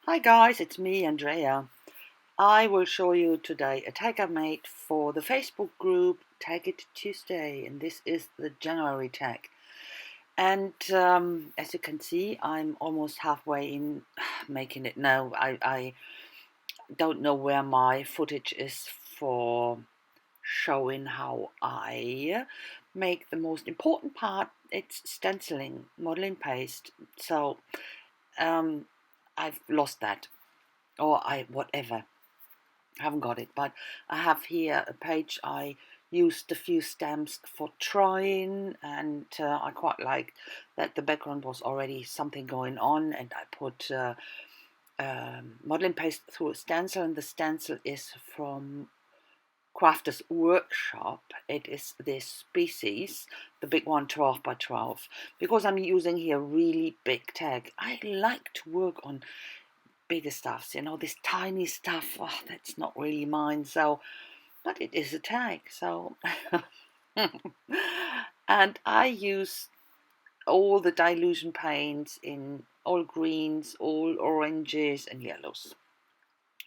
Hi guys, it's me, Andrea. I will show you today a tag I made for the Facebook group Tag It Tuesday, and this is the January tag. And as you can see, I'm almost halfway in making it now. I don't know where my footage is for showing how I make the most important part. It's stenciling, modeling paste. So um, I've lost that, or whatever. I haven't got it, but I have here a page I used a few stamps for trying, and I quite liked that the background was already something going on, and I put modeling paste through a stencil, and the stencil is from Crafter's Workshop. It is this species, the big one, 12 by 12, because I'm using here really big tag. I like to work on bigger stuffs, this tiny stuff, that's not really mine. So, but it is a tag, so and I use all the dilution paints in all greens, all oranges and yellows.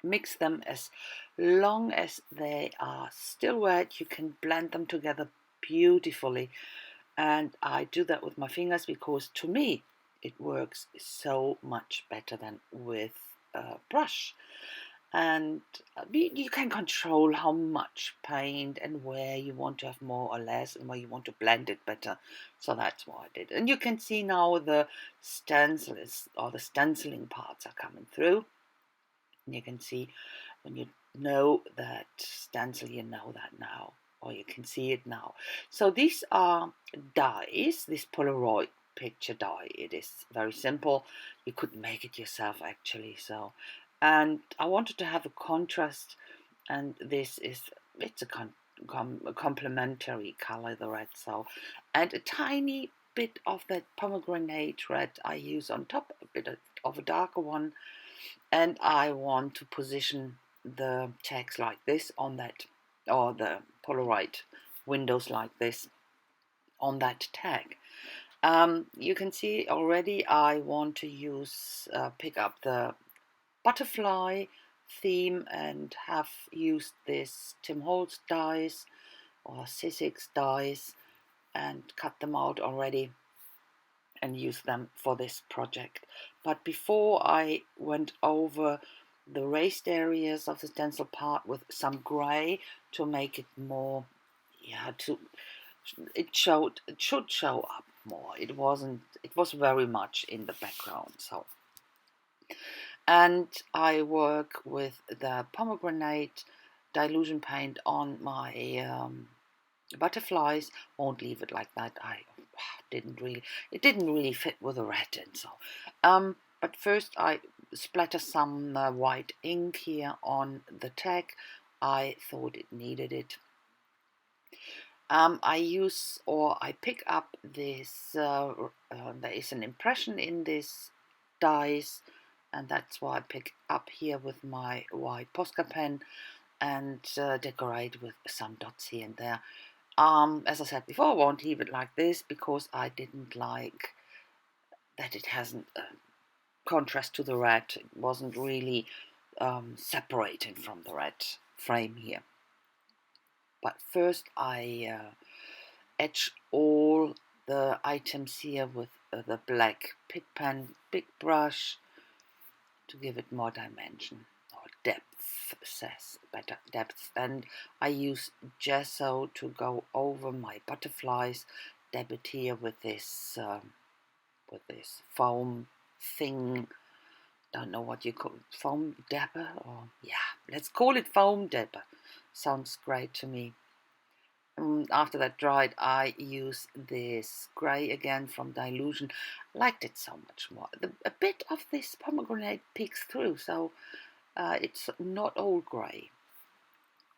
Mix them as long as they are still wet. You can blend them together beautifully, and I do that with my fingers because to me it works so much better than with a brush. And you can control how much paint and where you want to have more or less and where you want to blend it better. So that's what I did. And you can see now the stencil or the stenciling parts are coming through. And you can see when you know that stencil, you know that now, or you can see it now. So these are dies, this Polaroid picture die. It is very simple. You could make it yourself actually. So, and I wanted to have a contrast, and it's a complementary color, the red. So, and a tiny bit of that pomegranate red I use on top, a bit of a darker one, and I want to position the text like this on that, or the Polaroid windows like this on that tag. You can see already I want to pick up the butterfly theme and have used this Tim Holtz dies or Sizzix dies and cut them out already and use them for this project. But before I went over the raised areas of the stencil part with some grey to make it more, it should show up more. It was very much in the background. So, and I work with the pomegranate dilution paint on my butterflies. Won't leave it like that. It didn't really fit with the red, and so but first I splatter some white ink here on the tag. I thought it needed it. I pick up this, there is an impression in this dies, and that's why I pick up here with my white Posca pen and decorate with some dots here and there. As I said before, I won't leave it like this because I didn't like that it hasn't contrast to the red. It wasn't really separated from the red frame here. But first I etch all the items here with the black pick pen, big brush, to give it more dimension or depth, says better depth. And I use gesso to go over my butterflies, dab it here with this foam thing. Don't know what you call it, foam dabber, or yeah, let's call it foam dabber. Sounds great to me. After that dried, I use this grey again from Dilution. Liked it so much more. A bit of this pomegranate peeks through, so it's not all grey.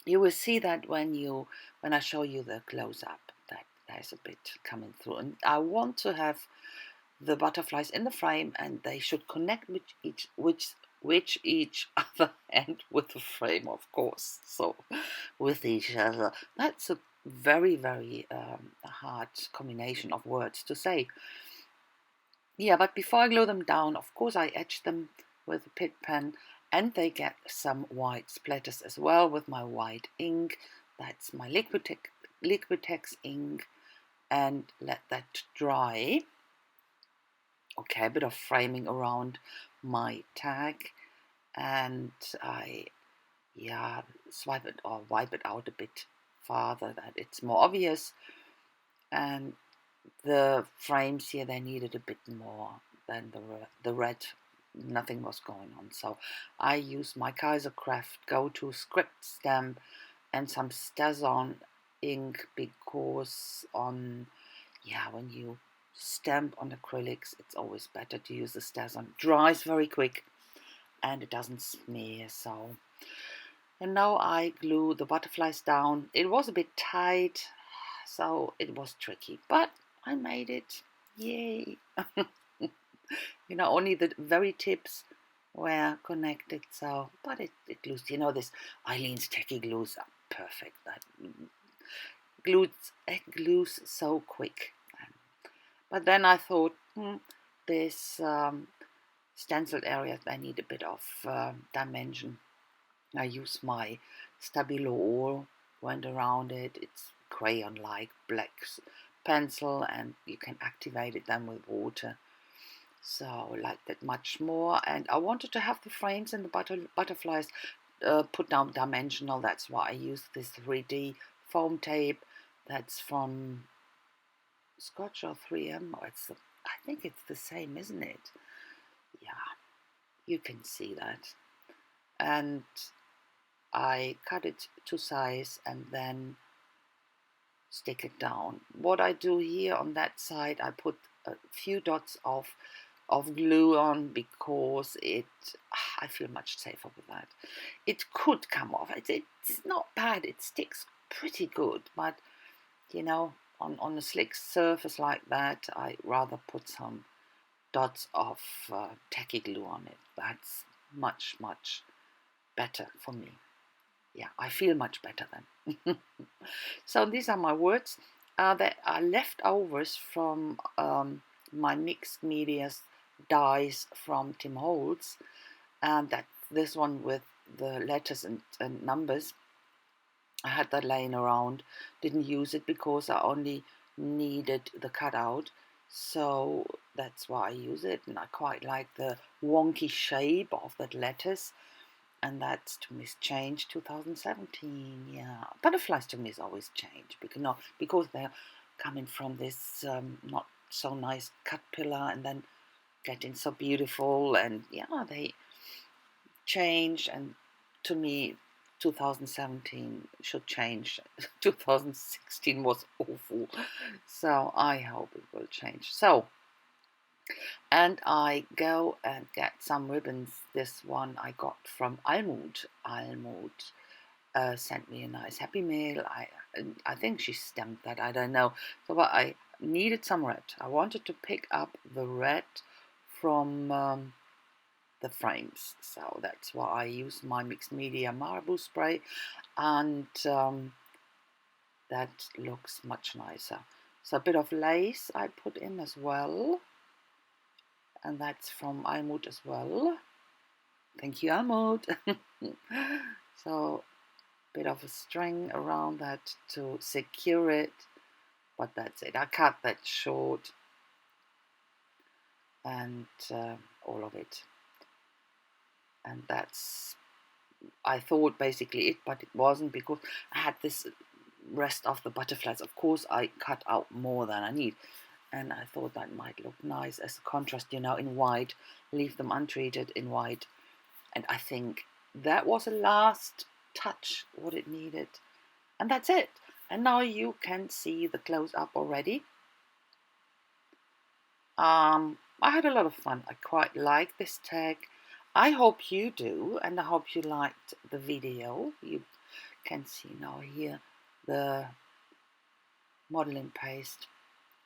You will see that when I show you the close-up, that there's a bit coming through. And I want to have the butterflies in the frame, and they should connect with each other and with the frame, of course. So with each other. That's a very, very hard combination of words to say. Yeah, but before I glue them down, of course I etch them with a Pitt pen, and they get some white splatters as well with my white ink. That's my Liquitex ink, and let that dry. Okay, a bit of framing around my tag, and I swipe it or wipe it out a bit farther that it's more obvious. And the frames here, they needed a bit more than the red. Nothing was going on, so I used my Kaisercraft go-to script stamp and some StazOn ink, because when you stamp on acrylics, it's always better to use the StazOn. Dries very quick and it doesn't smear. So, and now I glue the butterflies down. It was a bit tight, so it was tricky, but I made it. Yay! Only the very tips were connected, so, but it glues. This Eileen's Tacky glues are perfect. That glues so quick. But then I thought, this stenciled area, I need a bit of dimension. I use my Stabilo oil, went around it. It's crayon-like black pencil, and you can activate it then with water. So I like that much more. And I wanted to have the frames and the butterflies put down dimensional. That's why I used this 3D foam tape. That's from Scotch or 3M. I think it's the same, isn't it? Yeah, you can see that. And I cut it to size and then stick it down. What I do here on that side, I put a few dots of glue on, because I feel much safer with that. It could come off. It's not bad. It sticks pretty good, but on a slick surface like that, I rather put some dots of tacky glue on it. That's much better for me. Yeah, I feel much better then. So these are my words. They are leftovers from my mixed medias dies from Tim Holtz, and that this one with the letters and numbers. I had that laying around, didn't use it because I only needed the cutout, so that's why I use it. And I quite like the wonky shape of that letters, and that's, to me, is change 2017. Yeah, butterflies to me is always change, because they're coming from this not so nice cut pillar and then getting so beautiful, and they change. And to me, 2017 should change. 2016 was awful, so I hope it will change. So, and I go and get some ribbons. This one I got from Almut. Sent me a nice happy mail. I think she stamped that, I don't know. So, but I needed some red. I wanted to pick up the red from the frames, so that's why I use my mixed media marabou spray, and that looks much nicer. So a bit of lace I put in as well, and that's from Almut as well. Thank you, Almut. So a bit of a string around that to secure it, but that's it. I cut that short, and all of it. And that's, I thought, basically it, but it wasn't, because I had this rest of the butterflies. Of course, I cut out more than I need, and I thought that might look nice as a contrast, in white. Leave them untreated in white, and I think that was a last touch, what it needed, and that's it. And now you can see the close-up already. I had a lot of fun. I quite like this tag. I hope you do, and I hope you liked the video. You can see now here the modeling paste,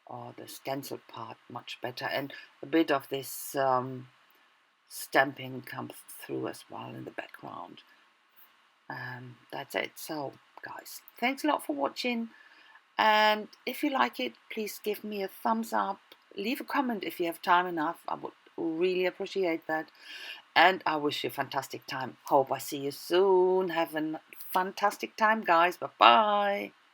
or the stencil part, much better, and a bit of this stamping comes through as well in the background. That's it. So guys, thanks a lot for watching, and if you like it, please give me a thumbs up. Leave a comment if you have time enough. I would really appreciate that. And I wish you a fantastic time. Hope I see you soon. Have a fantastic time, guys. Bye bye.